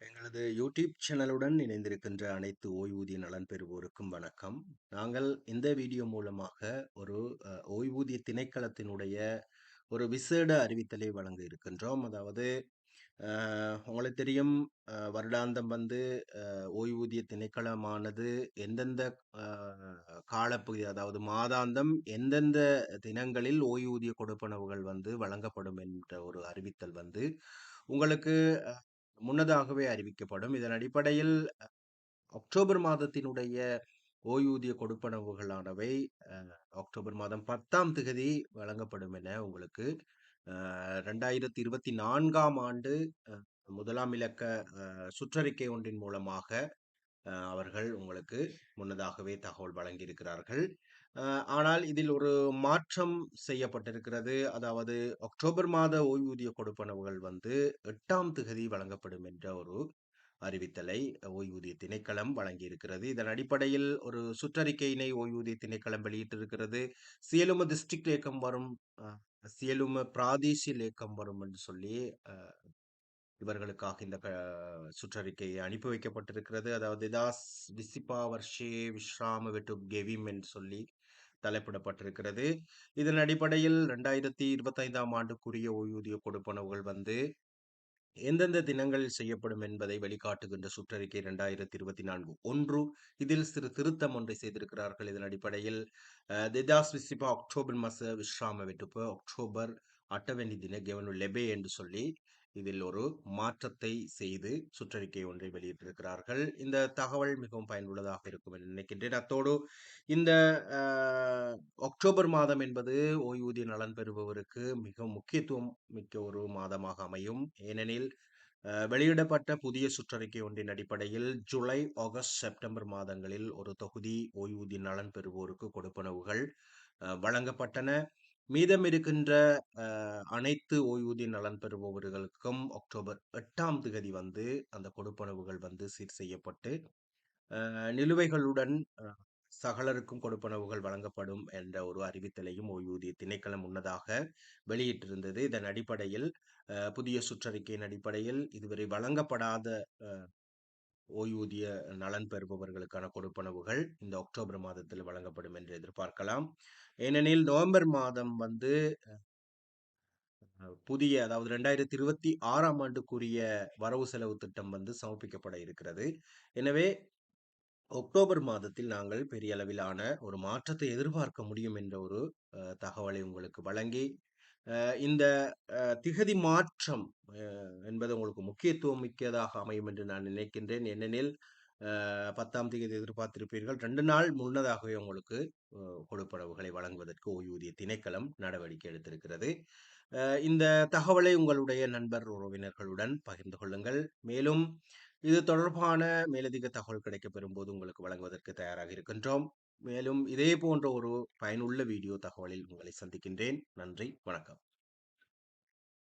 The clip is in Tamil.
எங்களது யூடியூப் சேனலுடன் இணைந்திருக்கின்ற அனைத்து ஓய்வூதிய நலன் பெறுவோருக்கும் வணக்கம். நாங்கள் இந்த வீடியோ மூலமாக ஒரு ஓய்வூதிய திணைக்களத்தினுடைய ஒரு விசேட அறிவித்தலை வழங்க இருக்கின்றோம். அதாவது உங்களுக்கு தெரியும், வருடாந்தம் வந்து ஓய்வூதிய திணைக்களமானது எந்தெந்த அ காலப்பகுதி, அதாவது மாதாந்தம் எந்தெந்த தினங்களில் ஓய்வூதிய கொடுப்பனவுகள் வந்து வழங்கப்படும் என்ற ஒரு அறிவித்தல் வந்து உங்களுக்கு முன்னதாகவே அறிவிக்கப்படும். இதன் அடிப்படையில் அக்டோபர் மாதத்தினுடைய ஓய்வூதிய கொடுப்பனவுகளானவை அ அக்டோபர் மாதம் 10ஆம் திகதி வழங்கப்படும் என உங்களுக்கு 2024ஆம் ஆண்டு அ 1ஆம் இலக்க சுற்றறிக்கை ஒன்றின் மூலமாக அவர்கள் உங்களுக்கு முன்னதாகவே தகவல் வழங்கியிருக்கிறார்கள். அ ஆனால் இதில் ஒரு மாற்றம் செய்யப்பட்டிருக்கிறது. அதாவது அக்டோபர் மாத ஓய்வூதிய கொடுப்பனவுகள் வந்து 8ஆம் திகதி வழங்கப்படும் என்ற ஒரு அறிவித்தலை ஓய்வூதிய திணைக்களம் வழங்கியிருக்கிறது. இதன் அடிப்படையில் ஒரு சுற்றறிக்கையினை ஓய்வூதிய திணைக்களம் வெளியிட்டிருக்கிறது. சியலும டிஸ்ட்ரிக்ட் லேக்கம் வரும், அ சியலும பிராதேசிய லேக்கம் வரும் என்று சொல்லி அ இவர்களுக்காக இந்த சுற்றறிக்கை அனுப்பி வைக்கப்பட்டிருக்கிறது. அதாவது தாஸ் விசிபா வர்ஷே விஸ்ராம வெட்டு கெவிம் என்று சொல்லி தலைப்பிடப்பட்டிருக்கிறது. இதன் அடிப்படையில் 2025ஆம் ஆண்டுக்குரிய ஓய்வூதிய கொடுப்பனவுகள் வந்து எந்தெந்த தினங்களில் செய்யப்படும் என்பதை வெளிக்காட்டுகின்ற சுற்றறிக்கை 2024 ஒன்று. இதில் சிறு திருத்தம் ஒன்றை செய்திருக்கிறார்கள். இதன் அடிப்படையில் දෙදස් විසිප ඔක්ටෝබර් මස විශ්‍රාම වෙටුප ඔක්ටෝபர் அட்டவணை தின கெவனு லெபே என்று சொல்லி இதில் ஒரு மாற்றத்தை செய்து சுற்றறிக்கை ஒன்றை வெளியிட்டிருக்கிறார்கள். இந்த தகவல் மிகவும் பயனுள்ளதாக இருக்கும் என்று நினைக்கின்றேன். அத்தோடு இந்த அக்டோபர் மாதம் என்பது ஓய்வூதிய நலன் பெறுபவருக்கு மிக முக்கியத்துவம் மிக்க ஒரு மாதமாக அமையும். ஏனெனில் வெளியிடப்பட்ட புதிய சுற்றறிக்கை ஒன்றின் அடிப்படையில் ஜூலை, ஆகஸ்ட், செப்டம்பர் மாதங்களில் ஒரு தொகுதி ஓய்வூதிய நலன் பெறுவோருக்கு கொடுப்பனவுகள் வழங்கப்பட்டன. மீதம் இருக்கின்ற அனைத்து ஓய்வூதிய நலன் பெறுபவர்களுக்கும் அக்டோபர் 8ஆம் திகதி வந்து அந்த கொடுப்பனவுகள் வந்து சீர் செய்யப்பட்டு நிலுவைகளுடன் சகலருக்கும் கொடுப்பனவுகள் வழங்கப்படும் என்ற ஒரு அறிவித்தலையும் ஓய்வூதிய திணைக்களம் முன்னதாக வெளியிட்டிருந்தது. இதன் அடிப்படையில் புதிய சுற்றறிக்கையின் அடிப்படையில் இதுவரை வழங்கப்படாத ஓய்வூதிய நலன் பெறுபவர்களுக்கான கொடுப்பனவுகள் இந்த அக்டோபர் மாதத்தில் வழங்கப்படும் என்று எதிர்பார்க்கலாம். ஏனெனில் நவம்பர் மாதம் வந்து புதிய, அதாவது 2026ஆம் ஆண்டுக்குரிய வரவு செலவு திட்டம் வந்து சமர்ப்பிக்கப்பட இருக்கிறது. எனவே அக்டோபர் மாதத்தில் நாங்கள் பெரிய அளவிலான ஒரு மாற்றத்தை எதிர்பார்க்க முடியும் என்ற ஒரு தகவலை உங்களுக்கு வழங்கி, இந்த திகதி மாற்றம் என்பது உங்களுக்கு முக்கியத்துவம் மிக்கதாக அமையும் என்று நான் நினைக்கின்றேன். ஏனெனில் 10ஆம் தேதி எதிர்பார்த்திருப்பீர்கள். 2 நாள் முன்னதாகவே உங்களுக்கு கொடுப்பனவுகளை வழங்குவதற்கு ஓய்வூதிய திணைக்களம் நடவடிக்கை எடுத்திருக்கிறது. இந்த தகவலை உங்களுடைய நண்பர் உறவினர்களுடன் பகிர்ந்து கொள்ளுங்கள். மேலும் இது தொடர்பான மேலதிக தகவல் கிடைக்கப் பெறும்போது உங்களுக்கு வழங்குவதற்கு தயாராக இருக்கின்றோம். மேலும் இதே போன்ற ஒரு பயனுள்ள வீடியோ தகவலில் உங்களை சந்திக்கின்றேன். நன்றி, வணக்கம்.